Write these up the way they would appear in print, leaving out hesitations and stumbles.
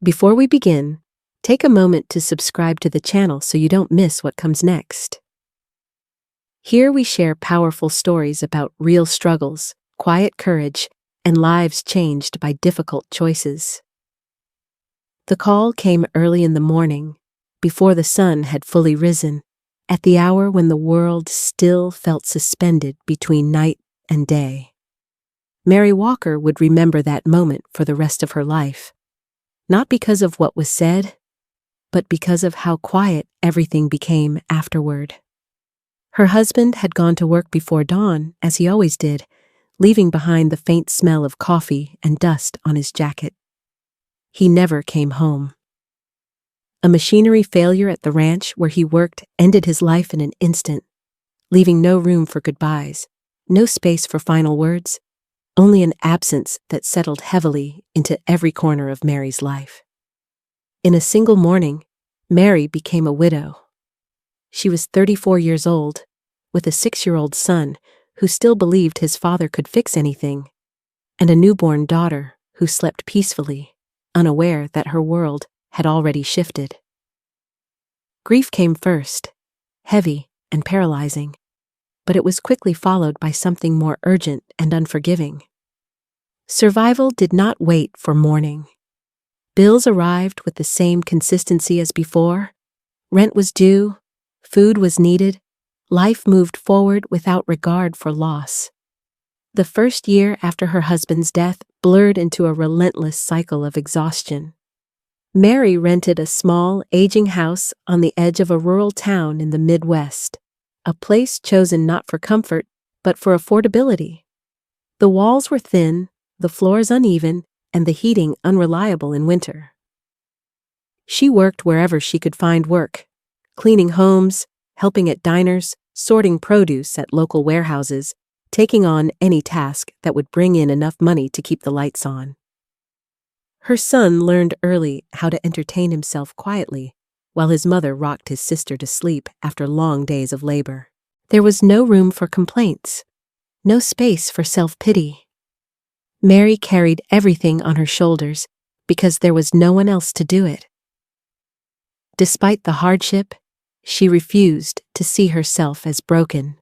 Before we begin, take a moment to subscribe to the channel so you don't miss what comes next. Here we share powerful stories about real struggles, quiet courage, and lives changed by difficult choices. The call came early in the morning, before the sun had fully risen, at the hour when the world still felt suspended between night and day. Mary Walker would remember that moment for the rest of her life, not because of what was said, but because of how quiet everything became afterward. Her husband had gone to work before dawn, as he always did, leaving behind the faint smell of coffee and dust on his jacket. He never came home. A machinery failure at the ranch where he worked ended his life in an instant, leaving no room for goodbyes, no space for final words, only an absence that settled heavily into every corner of Mary's life. In a single morning, Mary became a widow. She was 34 years old, with a 6-year-old son who still believed his father could fix anything, and a newborn daughter who slept peacefully, unaware that her world had already shifted. Grief came first, heavy and paralyzing, but it was quickly followed by something more urgent and unforgiving. Survival did not wait for mourning. Bills arrived with the same consistency as before. Rent was due, food was needed, life moved forward without regard for loss. The first year after her husband's death blurred into a relentless cycle of exhaustion. Mary rented a small, aging house on the edge of a rural town in the Midwest, a place chosen not for comfort, but for affordability. The walls were thin, the floors uneven, and the heating unreliable in winter. She worked wherever she could find work, cleaning homes, helping at diners, sorting produce at local warehouses, taking on any task that would bring in enough money to keep the lights on. Her son learned early how to entertain himself quietly, while his mother rocked his sister to sleep after long days of labor. There was no room for complaints, no space for self-pity. Mary carried everything on her shoulders because there was no one else to do it. Despite the hardship, she refused to see herself as broken.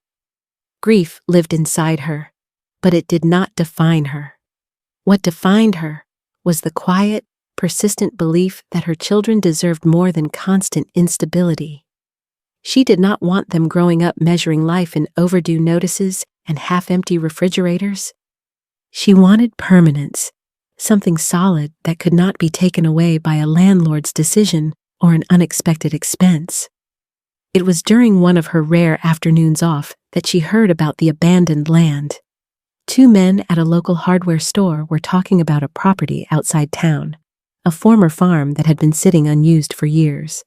Grief lived inside her, but it did not define her. What defined her was the quiet, persistent belief that her children deserved more than constant instability. She did not want them growing up measuring life in overdue notices and half-empty refrigerators. She wanted permanence, something solid that could not be taken away by a landlord's decision or an unexpected expense. It was during one of her rare afternoons off that she heard about the abandoned land. 2 men at a local hardware store were talking about a property outside town, a former farm that had been sitting unused for years.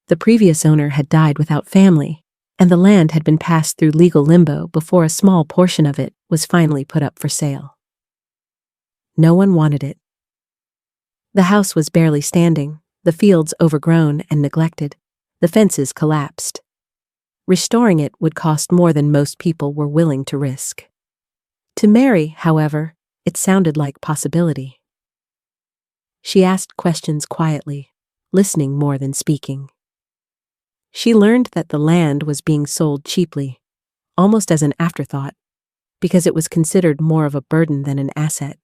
The previous owner had died without family, and the land had been passed through legal limbo before a small portion of it was finally put up for sale. No one wanted it. The house was barely standing, the fields overgrown and neglected, the fences collapsed. Restoring it would cost more than most people were willing to risk. To Mary, however, it sounded like possibility. She asked questions quietly, listening more than speaking. She learned that the land was being sold cheaply, almost as an afterthought, because it was considered more of a burden than an asset.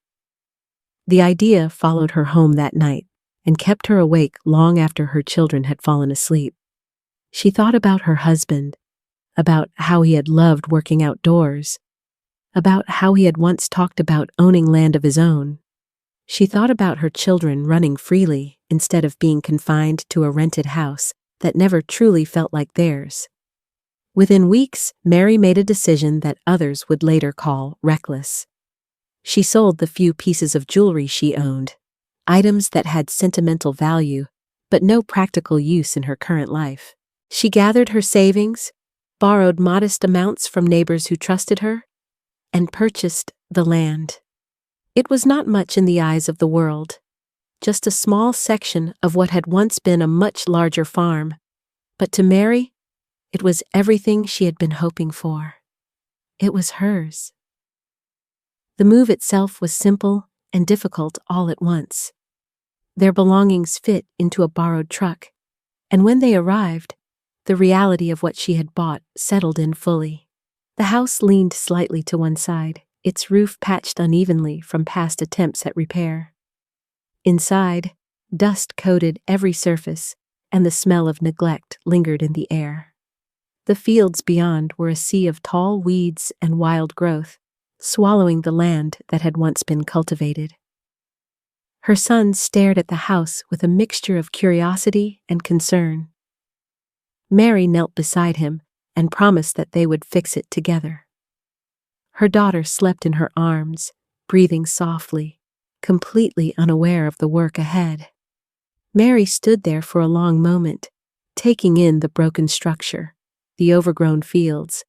The idea followed her home that night and kept her awake long after her children had fallen asleep. She thought about her husband, about how he had loved working outdoors, about how he had once talked about owning land of his own. She thought about her children running freely instead of being confined to a rented house that never truly felt like theirs. Within weeks, Mary made a decision that others would later call reckless. She sold the few pieces of jewelry she owned, items that had sentimental value, but no practical use in her current life. She gathered her savings, borrowed modest amounts from neighbors who trusted her, and purchased the land. It was not much in the eyes of the world, just a small section of what had once been a much larger farm, but to Mary, it was everything she had been hoping for. It was hers. The move itself was simple and difficult all at once. Their belongings fit into a borrowed truck, and when they arrived, the reality of what she had bought settled in fully. The house leaned slightly to one side, its roof patched unevenly from past attempts at repair. Inside, dust coated every surface, and the smell of neglect lingered in the air. The fields beyond were a sea of tall weeds and wild growth, swallowing the land that had once been cultivated. Her son stared at the house with a mixture of curiosity and concern. Mary knelt beside him and promised that they would fix it together. Her daughter slept in her arms, breathing softly, completely unaware of the work ahead. Mary stood there for a long moment, taking in the broken structure, the overgrown fields,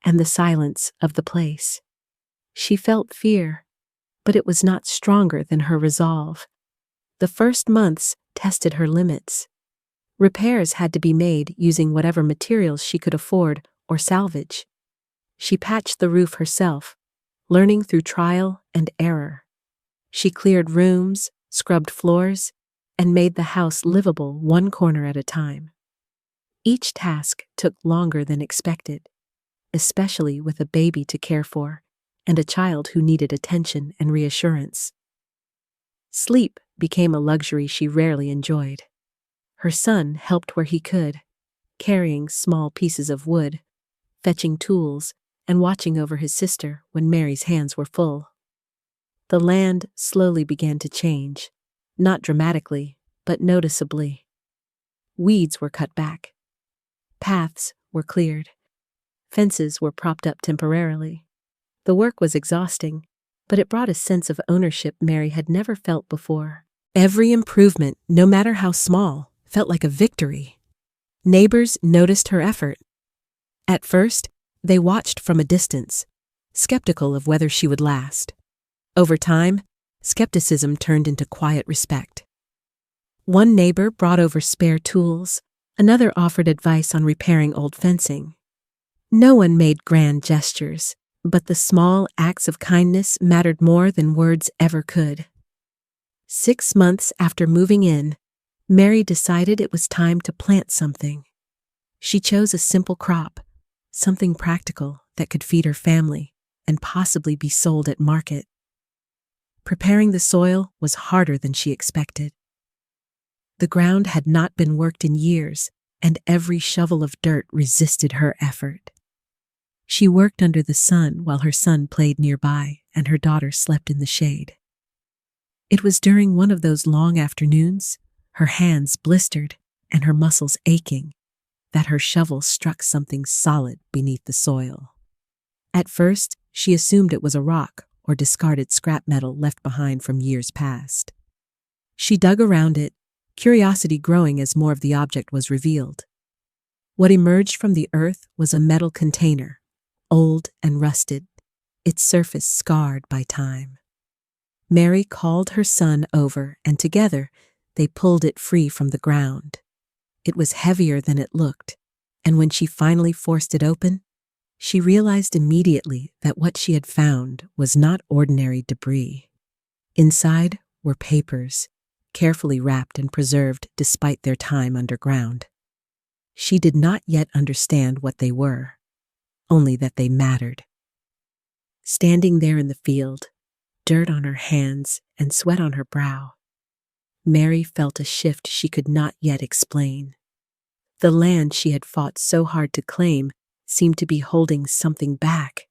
and the silence of the place. She felt fear, but it was not stronger than her resolve. The first months tested her limits. Repairs had to be made using whatever materials she could afford or salvage. She patched the roof herself, learning through trial and error. She cleared rooms, scrubbed floors, and made the house livable one corner at a time. Each task took longer than expected, especially with a baby to care for and a child who needed attention and reassurance. Sleep became a luxury she rarely enjoyed. Her son helped where he could, carrying small pieces of wood, fetching tools, and watching over his sister when Mary's hands were full. The land slowly began to change, not dramatically, but noticeably. Weeds were cut back. Paths were cleared. Fences were propped up temporarily. The work was exhausting, but it brought a sense of ownership Mary had never felt before. Every improvement, no matter how small, felt like a victory. Neighbors noticed her effort. At first, they watched from a distance, skeptical of whether she would last. Over time, skepticism turned into quiet respect. One neighbor brought over spare tools, another offered advice on repairing old fencing. No one made grand gestures, but the small acts of kindness mattered more than words ever could. 6 months after moving in, Mary decided it was time to plant something. She chose a simple crop, something practical that could feed her family and possibly be sold at market. Preparing the soil was harder than she expected. The ground had not been worked in years, and every shovel of dirt resisted her effort. She worked under the sun while her son played nearby and her daughter slept in the shade. It was during one of those long afternoons, her hands blistered and her muscles aching, that her shovel struck something solid beneath the soil. At first, she assumed it was a rock or discarded scrap metal left behind from years past. She dug around it, curiosity growing as more of the object was revealed. What emerged from the earth was a metal container, old and rusted, its surface scarred by time. Mary called her son over, and together they pulled it free from the ground. It was heavier than it looked, and when she finally forced it open, she realized immediately that what she had found was not ordinary debris. Inside were papers, carefully wrapped and preserved despite their time underground. She did not yet understand what they were, only that they mattered. Standing there in the field, dirt on her hands and sweat on her brow, Mary felt a shift she could not yet explain. The land she had fought so hard to claim seemed to be holding something back,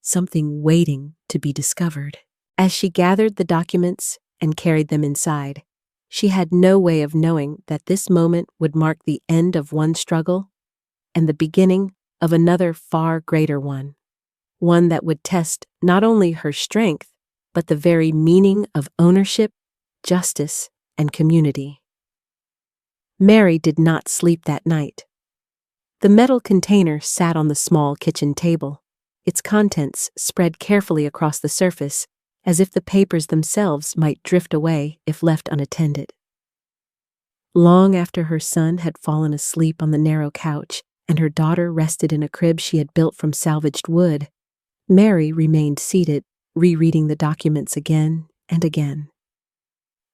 something waiting to be discovered. As she gathered the documents and carried them inside, she had no way of knowing that this moment would mark the end of one struggle and the beginning of another far greater one that would test not only her strength, but the very meaning of ownership, justice, and community. Mary did not sleep that night. The metal container sat on the small kitchen table, its contents spread carefully across the surface, as if the papers themselves might drift away if left unattended. Long after her son had fallen asleep on the narrow couch and her daughter rested in a crib she had built from salvaged wood, Mary remained seated, rereading the documents again and again.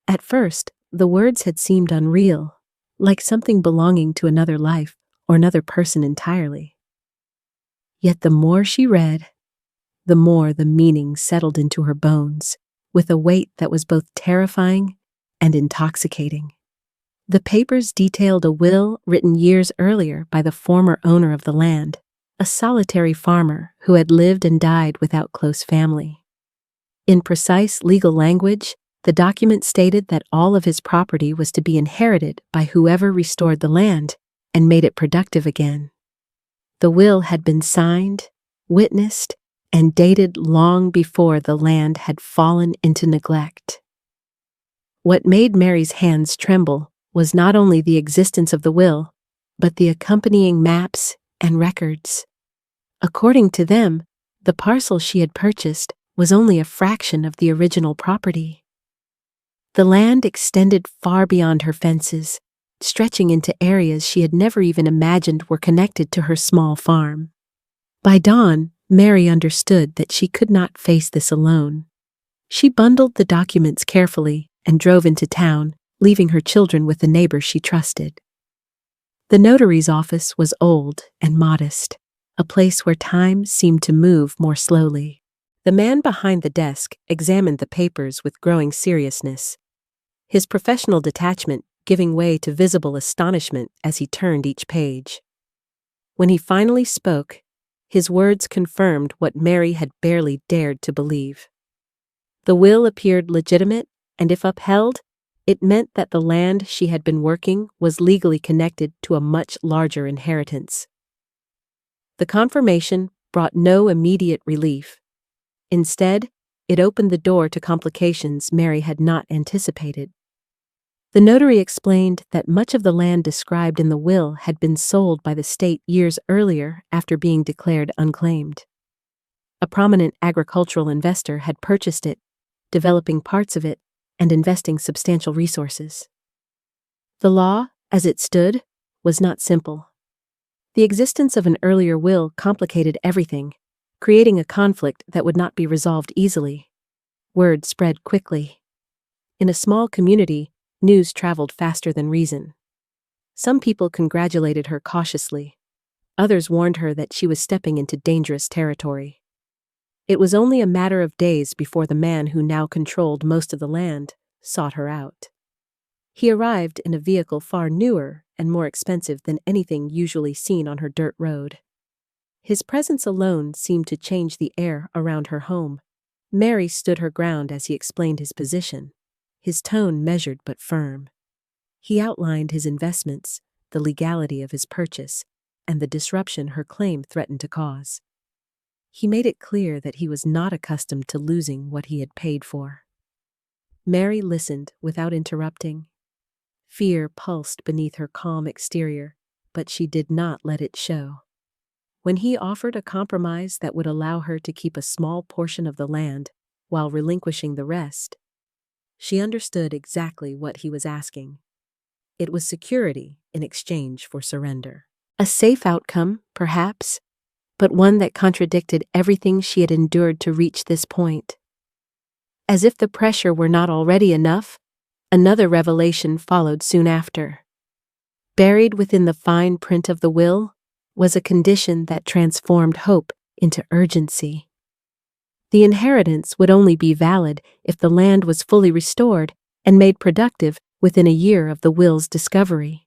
At first, The words had seemed unreal, like something belonging to another life or another person entirely. Yet the more she read, the more the meaning settled into her bones, with a weight that was both terrifying and intoxicating. The papers detailed a will written years earlier by the former owner of the land, a solitary farmer who had lived and died without close family. In precise legal language, the document stated that all of his property was to be inherited by whoever restored the land and made it productive again. The will had been signed, witnessed, and dated long before the land had fallen into neglect. What made Mary's hands tremble was not only the existence of the will, but the accompanying maps and records. According to them, the parcel she had purchased was only a fraction of the original property. The land extended far beyond her fences, stretching into areas she had never even imagined were connected to her small farm. By dawn, Mary understood that she could not face this alone. She bundled the documents carefully and drove into town, leaving her children with the neighbor she trusted. The notary's office was old and modest, a place where time seemed to move more slowly. The man behind the desk examined the papers with growing seriousness, his professional detachment giving way to visible astonishment as he turned each page. When he finally spoke, his words confirmed what Mary had barely dared to believe. The will appeared legitimate, and if upheld, it meant that the land she had been working was legally connected to a much larger inheritance. The confirmation brought no immediate relief. Instead, it opened the door to complications Mary had not anticipated. The notary explained that much of the land described in the will had been sold by the state years earlier after being declared unclaimed. A prominent agricultural investor had purchased it, developing parts of it and investing substantial resources. The law, as it stood, was not simple. The existence of an earlier will complicated everything, creating a conflict that would not be resolved easily. Word spread quickly. In a small community, news traveled faster than reason. Some people congratulated her cautiously. Others warned her that she was stepping into dangerous territory. It was only a matter of days before the man who now controlled most of the land sought her out. He arrived in a vehicle far newer and more expensive than anything usually seen on her dirt road. His presence alone seemed to change the air around her home. Mary stood her ground as he explained his position, his tone measured but firm. He outlined his investments, the legality of his purchase, and the disruption her claim threatened to cause. He made it clear that he was not accustomed to losing what he had paid for. Mary listened without interrupting. Fear pulsed beneath her calm exterior, but she did not let it show. When he offered a compromise that would allow her to keep a small portion of the land while relinquishing the rest, she understood exactly what he was asking. It was security in exchange for surrender. A safe outcome, perhaps, but one that contradicted everything she had endured to reach this point. As if the pressure were not already enough, another revelation followed soon after. Buried within the fine print of the will was a condition that transformed hope into urgency. The inheritance would only be valid if the land was fully restored and made productive within a year of the will's discovery.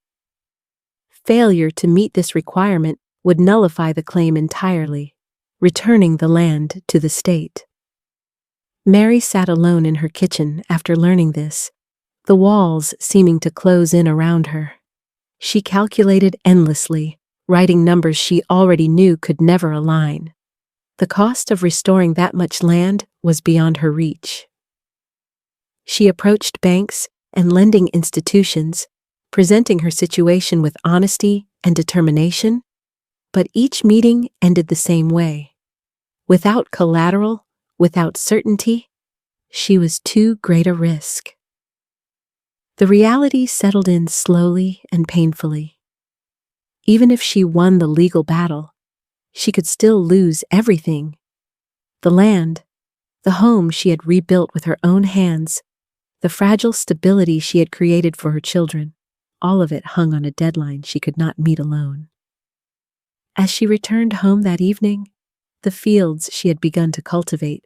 Failure to meet this requirement would nullify the claim entirely, returning the land to the state. Mary sat alone in her kitchen after learning this, the walls seeming to close in around her. She calculated endlessly, writing numbers she already knew could never align. The cost of restoring that much land was beyond her reach. She approached banks and lending institutions, presenting her situation with honesty and determination, but each meeting ended the same way. Without collateral, without certainty, she was too great a risk. The reality settled in slowly and painfully. Even if she won the legal battle, she could still lose everything. The land, the home she had rebuilt with her own hands, the fragile stability she had created for her children, all of it hung on a deadline she could not meet alone. As she returned home that evening, the fields she had begun to cultivate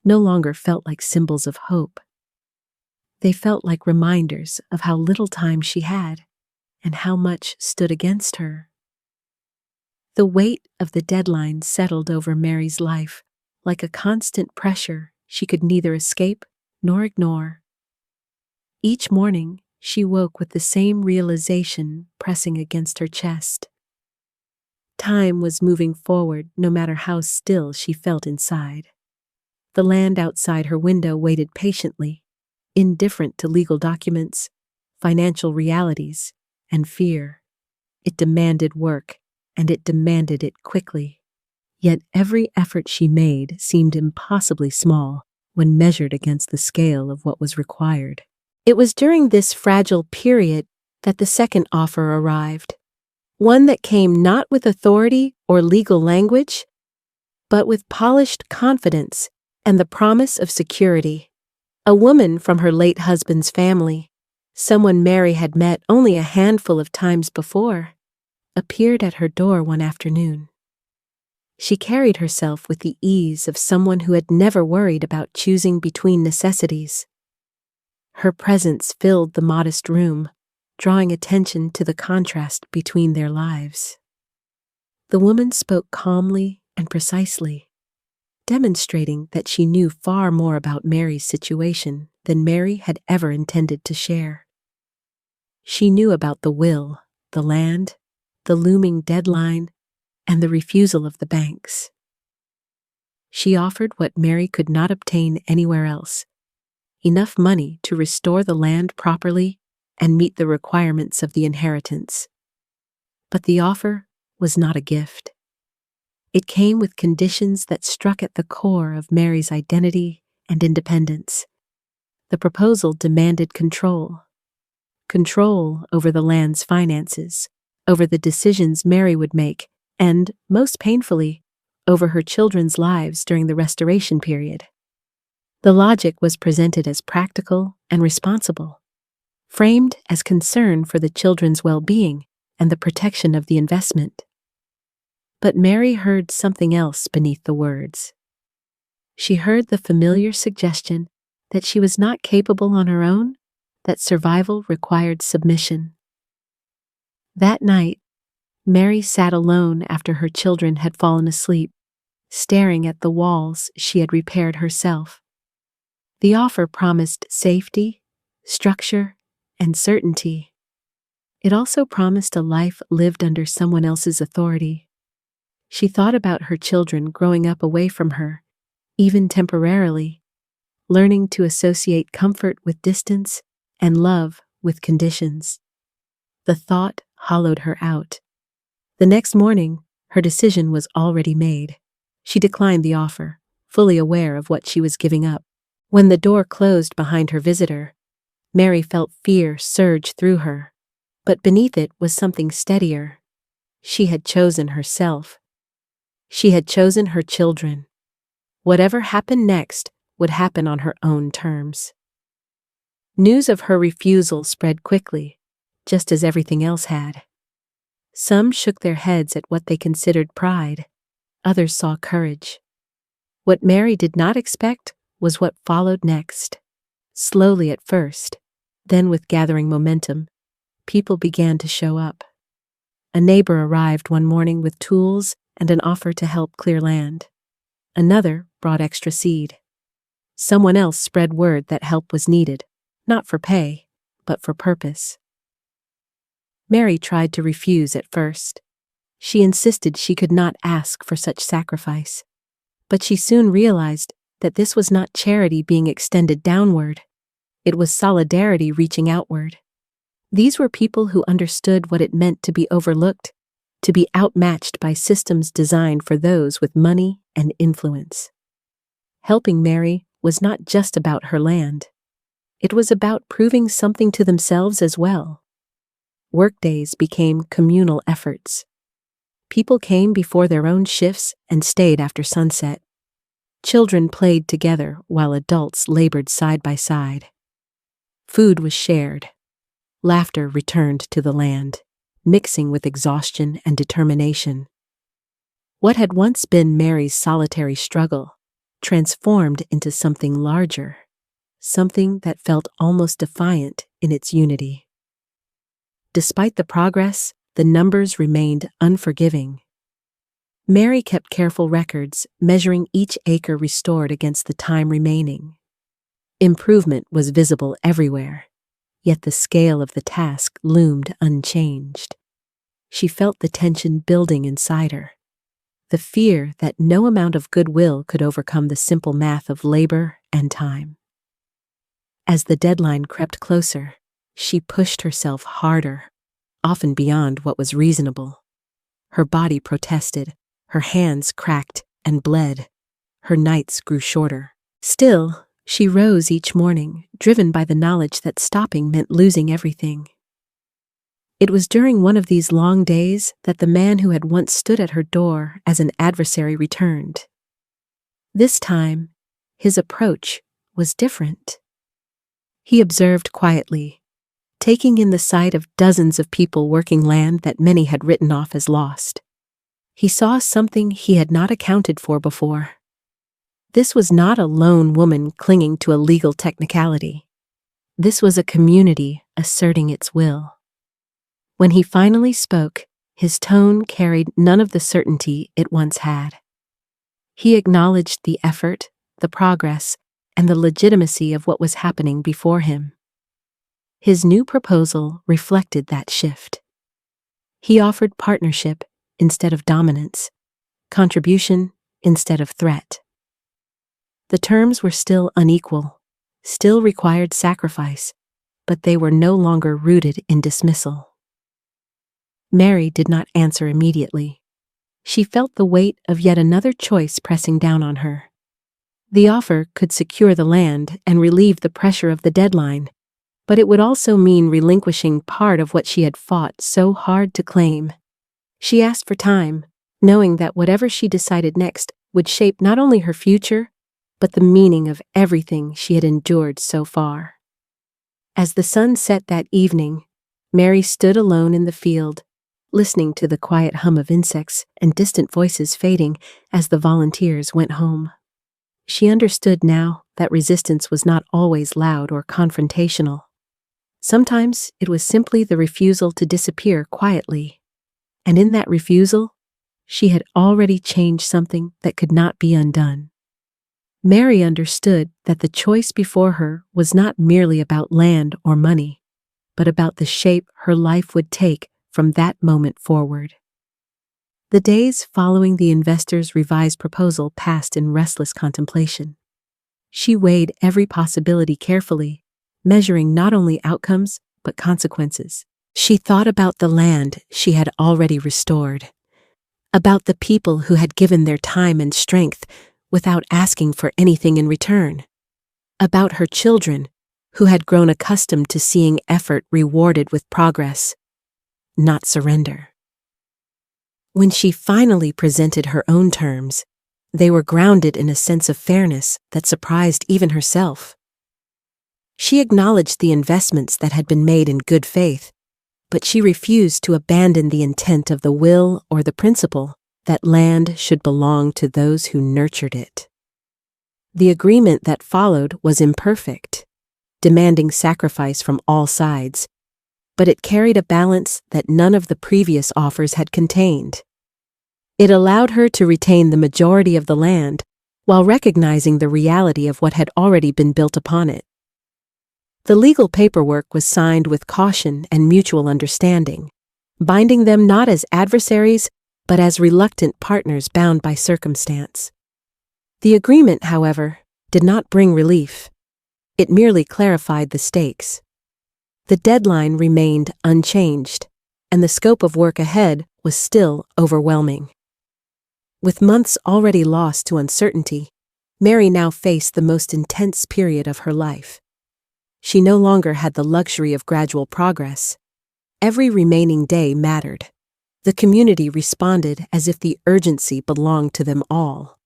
no longer felt like symbols of hope. They felt like reminders of how little time she had and how much stood against her. The weight of the deadline settled over Mary's life like a constant pressure she could neither escape nor ignore. Each morning, she woke with the same realization pressing against her chest. Time was moving forward no matter how still she felt inside. The land outside her window waited patiently, indifferent to legal documents, financial realities, and fear. It demanded work, and it demanded it quickly. Yet every effort she made seemed impossibly small when measured against the scale of what was required. It was during this fragile period that the second offer arrived, one that came not with authority or legal language, but with polished confidence and the promise of security. A woman from her late husband's family, someone Mary had met only a handful of times before, appeared at her door one afternoon. She carried herself with the ease of someone who had never worried about choosing between necessities. Her presence filled the modest room, drawing attention to the contrast between their lives. The woman spoke calmly and precisely, demonstrating that she knew far more about Mary's situation than Mary had ever intended to share. She knew about the will, the land, the looming deadline, and the refusal of the banks. She offered what Mary could not obtain anywhere else: enough money to restore the land properly and meet the requirements of the inheritance. But the offer was not a gift. It came with conditions that struck at the core of Mary's identity and independence. The proposal demanded control. Control over the land's finances, over the decisions Mary would make, and, most painfully, over her children's lives during the restoration period. The logic was presented as practical and responsible, framed as concern for the children's well-being and the protection of the investment. But Mary heard something else beneath the words. She heard the familiar suggestion that she was not capable on her own, that survival required submission. That night, Mary sat alone after her children had fallen asleep, staring at the walls she had repaired herself. The offer promised safety, structure, and certainty. It also promised a life lived under someone else's authority. She thought about her children growing up away from her, even temporarily, learning to associate comfort with distance and love with conditions. The thought hollowed her out. The next morning, her decision was already made. She declined the offer, fully aware of what she was giving up. When the door closed behind her visitor, Mary felt fear surge through her, but beneath it was something steadier. She had chosen herself. She had chosen her children. Whatever happened next would happen on her own terms. News of her refusal spread quickly, just as everything else had. Some shook their heads at what they considered pride. Others saw courage. What Mary did not expect was what followed next. Slowly at first, then with gathering momentum, people began to show up. A neighbor arrived one morning with tools and an offer to help clear land. Another brought extra seed. Someone else spread word that help was needed, not for pay, but for purpose. Mary tried to refuse at first. She insisted she could not ask for such sacrifice, but she soon realized that this was not charity being extended downward. It was solidarity reaching outward. These were people who understood what it meant to be overlooked, to be outmatched by systems designed for those with money and influence. Helping Mary was not just about her land. It was about proving something to themselves as well. Workdays became communal efforts. People came before their own shifts and stayed after sunset. Children played together while adults labored side by side. Food was shared. Laughter returned to the land, mixing with exhaustion and determination. What had once been Mary's solitary struggle transformed into something larger, something that felt almost defiant in its unity. Despite the progress, the numbers remained unforgiving. Mary kept careful records, measuring each acre restored against the time remaining. Improvement was visible everywhere, yet the scale of the task loomed unchanged. She felt the tension building inside her, the fear that no amount of goodwill could overcome the simple math of labor and time. As the deadline crept closer, she pushed herself harder, often beyond what was reasonable. Her body protested, her hands cracked and bled. Her nights grew shorter. Still, she rose each morning, driven by the knowledge that stopping meant losing everything. It was during one of these long days that the man who had once stood at her door as an adversary returned. This time, his approach was different. He observed quietly, taking in the sight of dozens of people working land that many had written off as lost. He saw something he had not accounted for before. This was not a lone woman clinging to a legal technicality. This was a community asserting its will. When he finally spoke, his tone carried none of the certainty it once had. He acknowledged the effort, the progress, and the legitimacy of what was happening before him. His new proposal reflected that shift. He offered partnership instead of dominance, contribution instead of threat. The terms were still unequal, still required sacrifice, but they were no longer rooted in dismissal. Mary did not answer immediately. She felt the weight of yet another choice pressing down on her. The offer could secure the land and relieve the pressure of the deadline, but it would also mean relinquishing part of what she had fought so hard to claim. She asked for time, knowing that whatever she decided next would shape not only her future, but the meaning of everything she had endured so far. As the sun set that evening, Mary stood alone in the field, listening to the quiet hum of insects and distant voices fading as the volunteers went home. She understood now that resistance was not always loud or confrontational. Sometimes it was simply the refusal to disappear quietly. And in that refusal, she had already changed something that could not be undone. Mary understood that the choice before her was not merely about land or money, but about the shape her life would take from that moment forward. The days following the investor's revised proposal passed in restless contemplation. She weighed every possibility carefully, measuring not only outcomes but consequences. She thought about the land she had already restored, about the people who had given their time and strength without asking for anything in return, about her children who had grown accustomed to seeing effort rewarded with progress, not surrender. When she finally presented her own terms, they were grounded in a sense of fairness that surprised even herself. She acknowledged the investments that had been made in good faith, but she refused to abandon the intent of the will or the principle that land should belong to those who nurtured it. The agreement that followed was imperfect, demanding sacrifice from all sides, but it carried a balance that none of the previous offers had contained. It allowed her to retain the majority of the land while recognizing the reality of what had already been built upon it. The legal paperwork was signed with caution and mutual understanding, binding them not as adversaries, but as reluctant partners bound by circumstance. The agreement, however, did not bring relief. It merely clarified the stakes. The deadline remained unchanged, and the scope of work ahead was still overwhelming. With months already lost to uncertainty, Mary now faced the most intense period of her life. She no longer had the luxury of gradual progress. Every remaining day mattered. The community responded as if the urgency belonged to them all.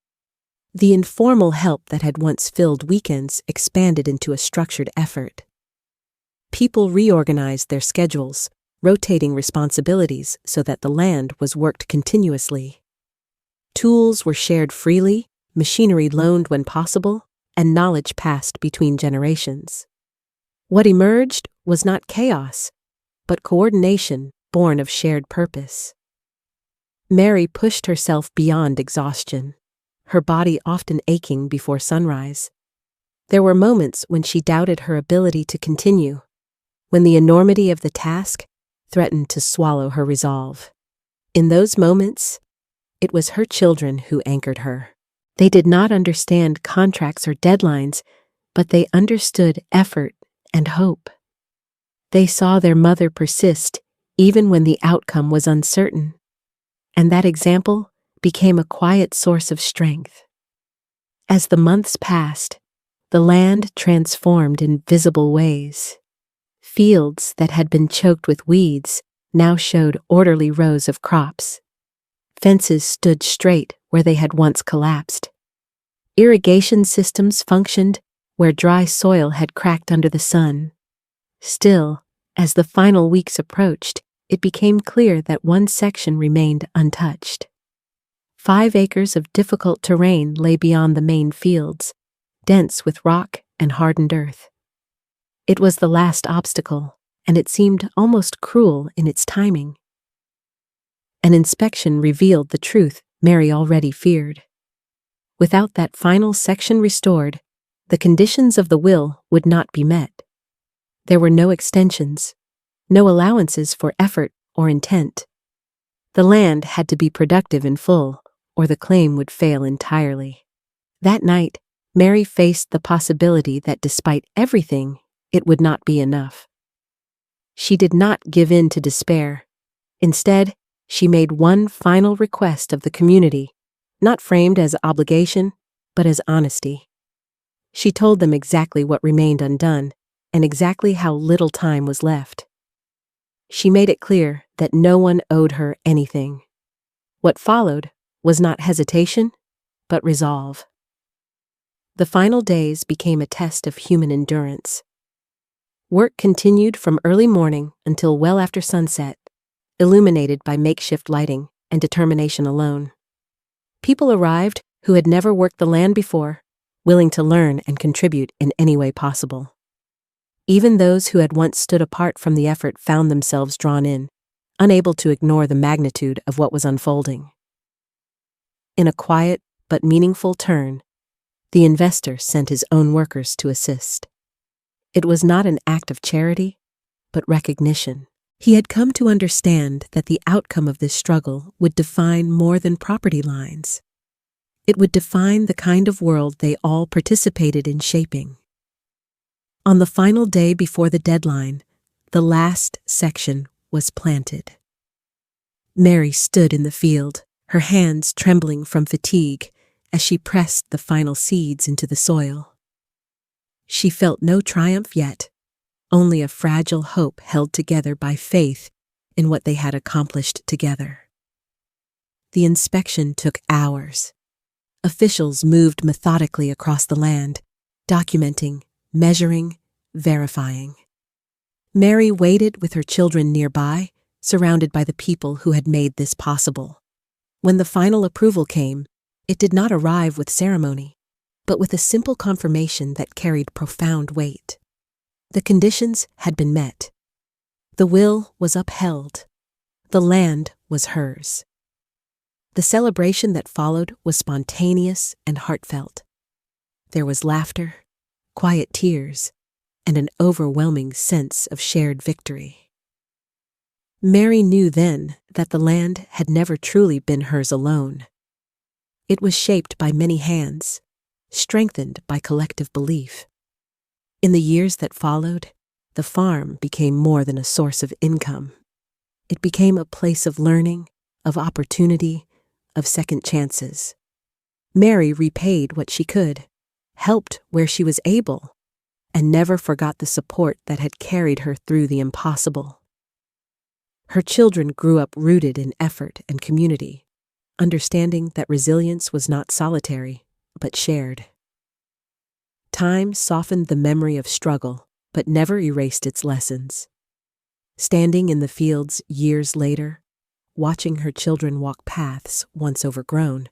The informal help that had once filled weekends expanded into a structured effort. People reorganized their schedules, rotating responsibilities so that the land was worked continuously. Tools were shared freely, machinery loaned when possible, and knowledge passed between generations. What emerged was not chaos, but coordination born of shared purpose. Mary pushed herself beyond exhaustion, her body often aching before sunrise. There were moments when she doubted her ability to continue, when the enormity of the task threatened to swallow her resolve. In those moments, it was her children who anchored her. They did not understand contracts or deadlines, but they understood effort and hope. They saw their mother persist even when the outcome was uncertain, and that example became a quiet source of strength. As the months passed, the land transformed in visible ways. Fields that had been choked with weeds now showed orderly rows of crops. Fences stood straight where they had once collapsed. Irrigation systems functioned where dry soil had cracked under the sun. Still, as the final weeks approached, it became clear that one section remained untouched. 5 acres of difficult terrain lay beyond the main fields, dense with rock and hardened earth. It was the last obstacle, and it seemed almost cruel in its timing. An inspection revealed the truth Mary already feared. Without that final section restored, the conditions of the will would not be met. There were no extensions, no allowances for effort or intent. The land had to be productive in full, or the claim would fail entirely. That night, Mary faced the possibility that despite everything, it would not be enough. She did not give in to despair. Instead, she made one final request of the community, not framed as obligation, but as honesty. She told them exactly what remained undone and exactly how little time was left. She made it clear that no one owed her anything. What followed was not hesitation, but resolve. The final days became a test of human endurance. Work continued from early morning until well after sunset, illuminated by makeshift lighting and determination alone. People arrived who had never worked the land before, willing to learn and contribute in any way possible. Even those who had once stood apart from the effort found themselves drawn in, unable to ignore the magnitude of what was unfolding. In a quiet but meaningful turn, the investor sent his own workers to assist. It was not an act of charity, but recognition. He had come to understand that the outcome of this struggle would define more than property lines. It would define the kind of world they all participated in shaping. On the final day before the deadline, the last section was planted. Mary stood in the field, her hands trembling from fatigue as she pressed the final seeds into the soil. She felt no triumph yet, only a fragile hope held together by faith in what they had accomplished together. The inspection took hours. Officials moved methodically across the land, documenting, measuring, verifying. Mary waited with her children nearby, surrounded by the people who had made this possible. When the final approval came, it did not arrive with ceremony, but with a simple confirmation that carried profound weight. The conditions had been met. The will was upheld. The land was hers. The celebration that followed was spontaneous and heartfelt. There was laughter, quiet tears, and an overwhelming sense of shared victory. Mary knew then that the land had never truly been hers alone. It was shaped by many hands, strengthened by collective belief. In the years that followed, the farm became more than a source of income. It became a place of learning, of opportunity, of second chances. Mary repaid what she could, helped where she was able, and never forgot the support that had carried her through the impossible. Her children grew up rooted in effort and community, understanding that resilience was not solitary, but shared. Time softened the memory of struggle, but never erased its lessons. Standing in the fields years later, watching her children walk paths once overgrown,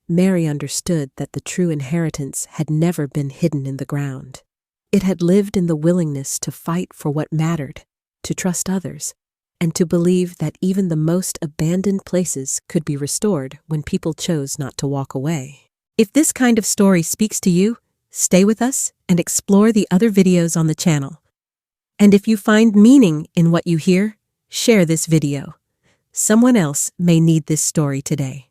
Mary understood that the true inheritance had never been hidden in the ground. It had lived in the willingness to fight for what mattered, to trust others, and to believe that even the most abandoned places could be restored when people chose not to walk away. If this kind of story speaks to you, stay with us and explore the other videos on the channel. And if you find meaning in what you hear, share this video. Someone else may need this story today.